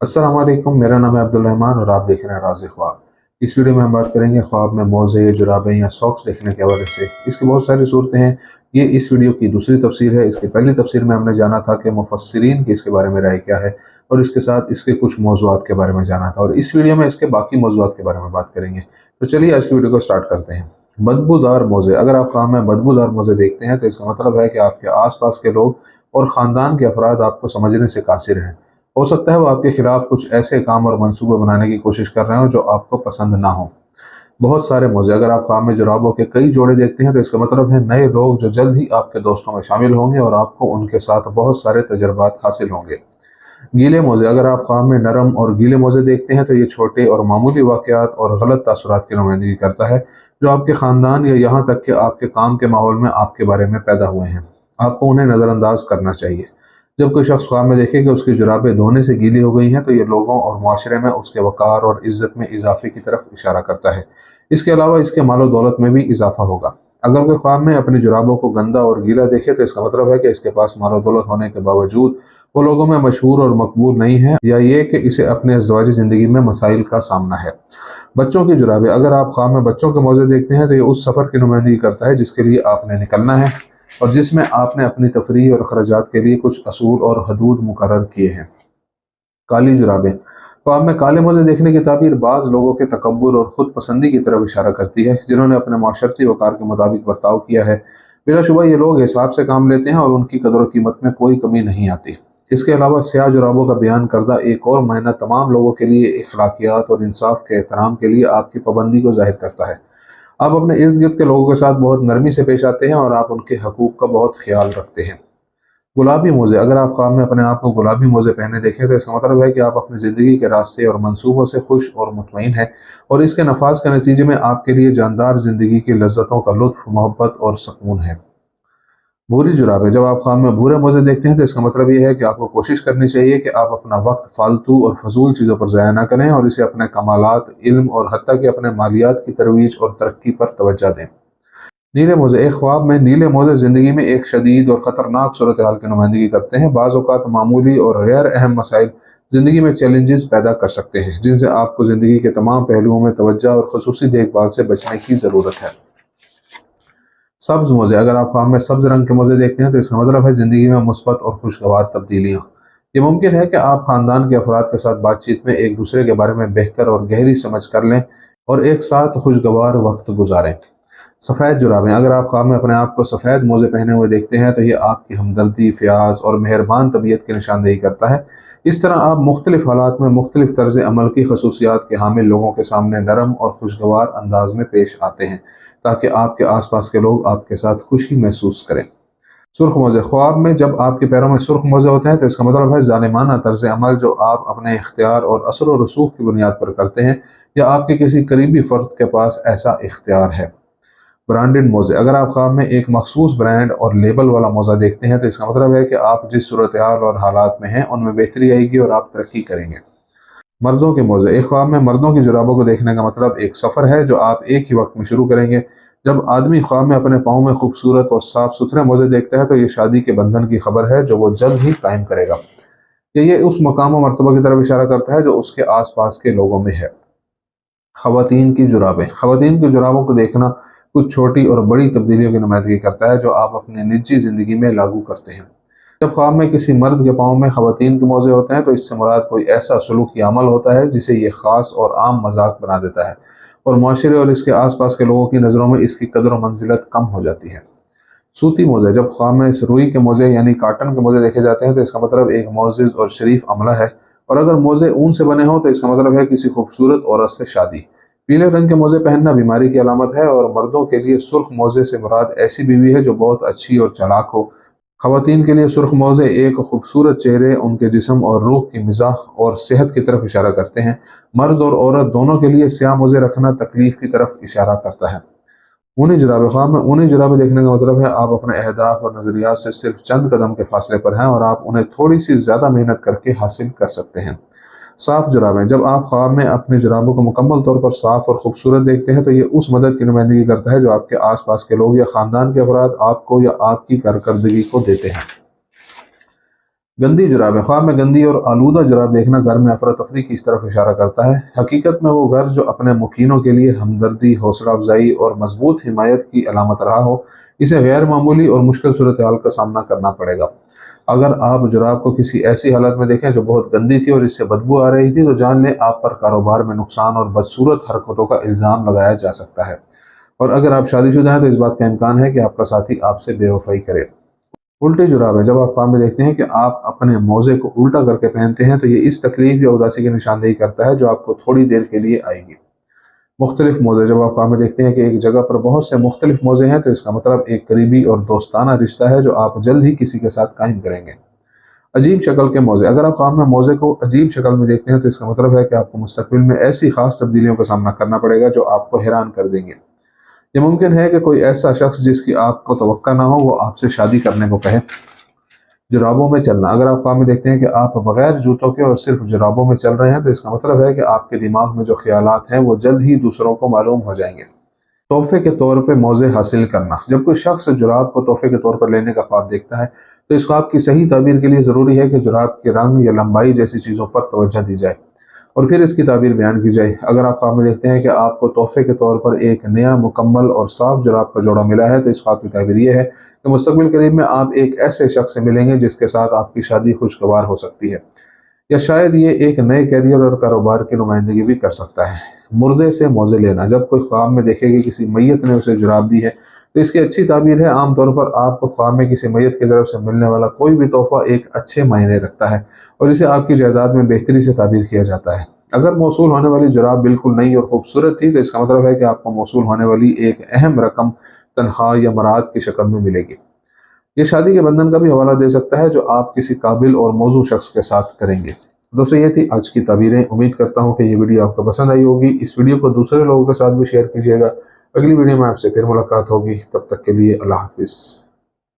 अस्सलाम वालेकुम, मेरा नाम है अब्दुल रहमान और आप देख रहे हैं राज़ ख्वाब। इस वीडियो में हम बात करेंगे ख्वाब में मोज़े, जुराबें या सॉक्स देखने के हवाले से। इसकी बहुत सारी सूरतें हैं। ये इस वीडियो की दूसरी तफसीर है। इसकी पहली तफसीर में हमने जाना था कि मुफस्सिरीन की इसके बारे में राय क्या है, और इसके साथ इसके कुछ मौज़ूआत के बारे में जाना था, और इस वीडियो में इसके बाकी मौज़ूआत के बारे में बात करेंगे। तो चलिए आज की वीडियो को स्टार्ट करते हैं। बदबूदार मोज़े। अगर आप ख्वाब में बदबूदार मोज़े देखते हैं तो इसका मतलब है कि आपके आस पास के लोग और ख़ानदान के अफराद आपको समझने से कासिर हैं। हो सकता है वो आपके खिलाफ कुछ ऐसे काम और मंसूबे बनाने की कोशिश कर रहे हो जो आपको पसंद ना हो। बहुत सारे मौजे। अगर आप ख्वाब में जुराबों के कई जोड़े देखते हैं तो इसका मतलब है नए लोग जो जल्द ही आपके दोस्तों में शामिल होंगे और आपको उनके साथ बहुत सारे तजर्बात हासिल होंगे। गीले मोजे। अगर आप ख्वाब में नरम और गीले मोजे देखते हैं तो ये छोटे और मामूली वाकयात और गलत तासुरात की नुमाइंदगी करता है जो आपके ख़ानदान या यहाँ तक कि आपके काम के माहौल में आपके बारे में पैदा हुए हैं। आपको उन्हें नज़रअंदाज करना चाहिए। जब कोई शख्स ख्वाब में देखे कि उसकी जुराबें धोने से गीली हो गई हैं तो ये लोगों और माशरे में उसके वक़ार और इज़्ज़त में इजाफे की तरफ इशारा करता है। इसके अलावा इसके मालो दौलत में भी इजाफा होगा। अगर कोई ख्वाब में अपनी जुराबों को गंदा और गीला देखे तो इसका मतलब है कि इसके पास मालो दौलत होने के बावजूद वो लोगों में मशहूर और मकबूल नहीं है, या ये कि इसे अपने अज़वाजी ज़िंदगी में मसाइल का सामना है। बच्चों की जुराबें। अगर आप ख्वाब में बच्चों के मौजे देखते हैं तो ये उस सफ़र की नुमाइंदगी करता है जिसके लिए आपने निकलना है और जिसमें आपने अपनी तफरीह और खर्चात के लिए कुछ असूल और हदूद मुकर्रर किए हैं। काली जुराबें। ख्वाब में काले मोजे देखने की ताबीर बाज़ लोगों के तकब्बुर और ख़ुद पसंदी की तरफ इशारा करती है, जिन्होंने अपने माशरती वक़ार के मुताबिक बर्ताव किया है। बिलाशुबा ये लोग हिसाब से काम लेते हैं और उनकी कदर कीमत में कोई कमी नहीं आती। इसके अलावा स्याह जुराबों का बयान करदा एक और मायना तमाम लोगों के लिए अखलाकियात और इंसाफ के एहतराम के लिए आपकी पाबंदी को ज़ाहिर करता है। आप अपने इर्द गिर्द के लोगों के साथ बहुत नरमी से पेश आते हैं और आप उनके हकूक़ का बहुत ख्याल रखते हैं। गुलाबी मोज़े। अगर आप ख्वाब में अपने आप को गुलाबी मोज़े पहने देखें तो इसका मतलब है कि आप अपनी ज़िंदगी के रास्ते और मंसूबों से खुश और मुतमईन हैं, और इसके नफाज के नतीजे में आपके लिए जानदार ज़िंदगी की लज्जतों का लुत्फ़, मोहब्बत और सुकून है। भूरी जुराबें। जब आप ख्वाब में भूरे मोज़े देखते हैं तो इसका मतलब ये है कि आपको कोशिश करनी चाहिए कि आप अपना वक्त फालतू और फजूल चीज़ों पर ज़ाया ना करें और इसे अपने कमालात, इल्म और हत्ता कि अपने मालियात की तरवीज और तरक्की पर तवज्जो दें। नीले मोज़े। एक ख्वाब में नीले मोज़े ज़िंदगी में एक शदीद और ख़तरनाक सूरत हाल की नुमाइंदगी करते हैं। बाज़ औक़ात मामूली और गैर अहम मसाइल ज़िंदगी में चैलेंजेस पैदा कर सकते हैं, जिनसे आपको ज़िंदगी के तमाम पहलुओं में तवज्जो और ख़ुसूसी देखभाल से बचने की ज़रूरत है। सब्ज़ मोज़े। अगर आप ख्वाब में सब्ज़ रंग के मोज़े देखते हैं तो इसका मतलब है ज़िंदगी में मुस्बत और खुशगवार तब्दीलियाँ। ये मुमकिन है कि आप ख़ानदान के अफराद के साथ बातचीत में एक दूसरे के बारे में बेहतर और गहरी समझ कर लें और एक साथ खुशगवार वक्त गुजारें। सफ़ेद जुराबें। अगर आप ख्वाब में अपने आप को सफ़ेद मोज़े पहने हुए देखते हैं तो ये आपकी हमदर्दी, फ़याज़ और मेहरबान तबीयत की निशानदेही करता है। इस तरह आप मुख्तलिफ़ हालात में मुख्तलिफ़ तर्ज़ अमल की खसूसियात के हामिल लोगों के सामने नरम और खुशगवार अंदाज में पेश आते हैं, ताकि आपके आस पास के लोग आपके साथ खुशी महसूस करें। सुर्ख मोज़े। ख्वाब में जब आपके पैरों में सुर्ख मोज़े होते हैं तो इसका मतलब है ज़ालिमाना तर्ज़ अमल जो आप अपने इख्तियार और असर व रसूख की बुनियाद पर करते हैं, या आपके किसी करीबी फ़र्द के पास ऐसा इख्तियार है। ब्रांडेड मोज़े। अगर आप ख्वाब में एक मखसूस ब्रांड और लेबल वाला मोज़ा देखते हैं तो इसका मतलब है कि आप जिस सूरत हाल और हालात में हैं उनमें बेहतरी आएगी और आप तरक्की करेंगे। मर्दों के मोज़े। एक ख्वाब में मर्दों की जुराबों को देखने का मतलब एक सफ़र है जो आप एक ही वक्त में शुरू करेंगे। जब आदमी ख्वाब में अपने पाँव में खूबसूरत और साफ सुथरे मोज़े देखता है तो ये शादी के बंधन की खबर है जो वो जल्द ही कायम करेगा। ये उस मकाम और मर्तबा की तरफ इशारा करता है जो उसके आस पास के लोगों में है। ख़वातीन की जुराबें। ख़वातीन की जुराबों को देखना कुछ छोटी और बड़ी तब्दीलियों की नुमाइंदगी करता है जो आप अपनी निजी ज़िंदगी में लागू करते हैं। जब ख्वाब में किसी मर्द के पाँव में ख़वातीन के मोज़े होते हैं तो इससे मुराद कोई ऐसा सलूकी अमल होता है जिसे ये ख़ास और आम मजाक बना देता है, और माशरे और इसके आस पास के लोगों की नज़रों में इसकी कदर व मंजिलत कम हो जाती है। सूती मोज़े। जब ख्वाब में रुई के मोज़े यानी काटन के मोज़े देखे जाते हैं तो इसका मतलब एक मोअज़्ज़ज़ और शरीफ अमला है, और अगर मोज़े ऊन से बने हों तो इसका मतलब है किसी खूबसूरत औरत से शादी। पीले रंग के मोज़े पहनना बीमारी की अलामत है, और मर्दों के लिए सुर्ख मोज़े से मुराद ऐसी बीवी है जो बहुत अच्छी और चालाक हो। ख़वातीन के लिए सुर्ख मोज़े एक खूबसूरत चेहरे, उनके जिस्म और रूह की मिज़ाज और सेहत की तरफ इशारा करते हैं। मर्द और औरत दोनों के लिए स्याह मोज़े रखना तकलीफ की तरफ इशारा करता है। ऊनी जुराबे। ख्वाब में ऊनी जुराबे देखने का मतलब है आप अपने अहदाफ और नज़रियात से सिर्फ चंद कदम के फासले पर हैं और आप उन्हें थोड़ी सी ज़्यादा मेहनत करके हासिल कर सकते हैं। साफ़ जुराबें। जब आप ख्वाब में अपने जुराबों को मुकम्मल तौर पर साफ़ और खूबसूरत देखते हैं तो ये उस मदद की नुमाइंदगी करता है जो आपके आस पास के लोग या ख़ानदान के अफराद आपको या आपकी कारकर्दगी को देते हैं। गंदी जुराबें। ख्वाब में गंदी और आलूदा जुराब देखना घर में अफरा तफरी की इस तरफ इशारा करता है। हकीकत में वो घर जो अपने मुकीनों के लिए हमदर्दी, हौसला अफजाई और मजबूत हिमायत की अलामत रहा हो, इसे गैर मामूली और मुश्किल सूरत हाल का सामना करना पड़ेगा। अगर आप जुराब को किसी ऐसी हालत में देखें जो बहुत गंदी थी और इससे बदबू आ रही थी, तो जान लें आप पर कारोबार में नुकसान और बदसूरत हरकतों का इल्ज़ाम लगाया जा सकता है। और अगर आप शादीशुदा हैं तो इस बात का इम्कान है कि आपका साथी आपसे बेवफाई करे। उल्टी जुराबें। जब आप ख्वाब में देखते हैं कि आप अपने मोज़े को उल्टा करके पहनते हैं, तो ये इस तकलीफ या उदासी की निशानदेही करता है जो आपको थोड़ी देर के लिए आएगी। मुख्तलिफ मोज़े। जब आप ख्वाब में देखते हैं कि एक जगह पर बहुत से मुख्तलिफ मोज़े हैं, तो इसका मतलब एक करीबी और दोस्ताना रिश्ता है जो आप जल्द ही किसी के साथ कायम करेंगे। अजीब शक्ल के मोज़े। अगर आप ख्वाब में मोज़े को अजीब शक्ल में देखते हैं, तो इसका मतलब है कि आपको मुस्तकबिल में ऐसी खास तब्दीलियों का सामना करना पड़ेगा जो आपको हैरान कर देंगे। ये मुमकिन है कि कोई ऐसा शख्स जिसकी आपको तवक्का ना हो, वो आपसे शादी करने को कहे। जुराबों में चलना। अगर आप ख्वाब में देखते हैं कि आप बगैर जूतों के और सिर्फ जुराबों में चल रहे हैं, तो इसका मतलब है कि आपके दिमाग में जो ख्यालात हैं वो जल्द ही दूसरों को मालूम हो जाएंगे। तोहफे के तौर पे मोज़े हासिल करना। जब कोई शख्स जुराब को तोहफे के तौर पर लेने का ख्वाब देखता है, तो इस ख्वाब की सही ताबीर के लिए ज़रूरी है कि जुराब के रंग या लंबाई जैसी चीज़ों पर तवज्जो दी जाए और फिर इसकी ताबीर बयान की जाए। अगर आप ख्वाब में देखते हैं कि आपको तोहफे के तौर पर एक नया मुकम्मल और साफ जुराब का जोड़ा मिला है, तो इस ख्वाब की ताबीर यह है कि मुस्तकबिल करीब में आप एक ऐसे शख्स से मिलेंगे जिसके साथ आपकी शादी खुशगवार हो सकती है, या शायद ये एक नए कैरियर और कारोबार की नुमाइंदगी भी कर सकता है। मुर्दे से मोज़े लेना। जब कोई ख्वाब में देखे कि किसी मैयत ने उसे जुराब दी है, तो इसकी अच्छी ताबीर है। आमतौर पर आपको ख्वाब में किसी मैयत की तरफ से मिलने वाला कोई भी तोहफा एक अच्छे मायने रखता है और इसे आपकी जायदाद में बेहतरी से ताबीर किया जाता है। अगर मौसूल होने वाली जुराब बिल्कुल नई और खूबसूरत थी, तो इसका मतलब है कि आपको मौसूल होने वाली एक अहम रकम तनख्वाह या मराद की शक्ल में मिलेगी। ये शादी के बंधन का भी हवाला दे सकता है जो आप किसी काबिल और मौजू शख्स के साथ करेंगे। दोस्तों, ये थी आज की ताबीरें। उम्मीद करता हूँ कि ये वीडियो आपको पसंद आई होगी। इस वीडियो को दूसरे लोगों के साथ भी शेयर कीजिएगा। अगली वीडियो में आपसे फिर मुलाकात होगी। तब तक के लिए अल्लाह हाफिज़।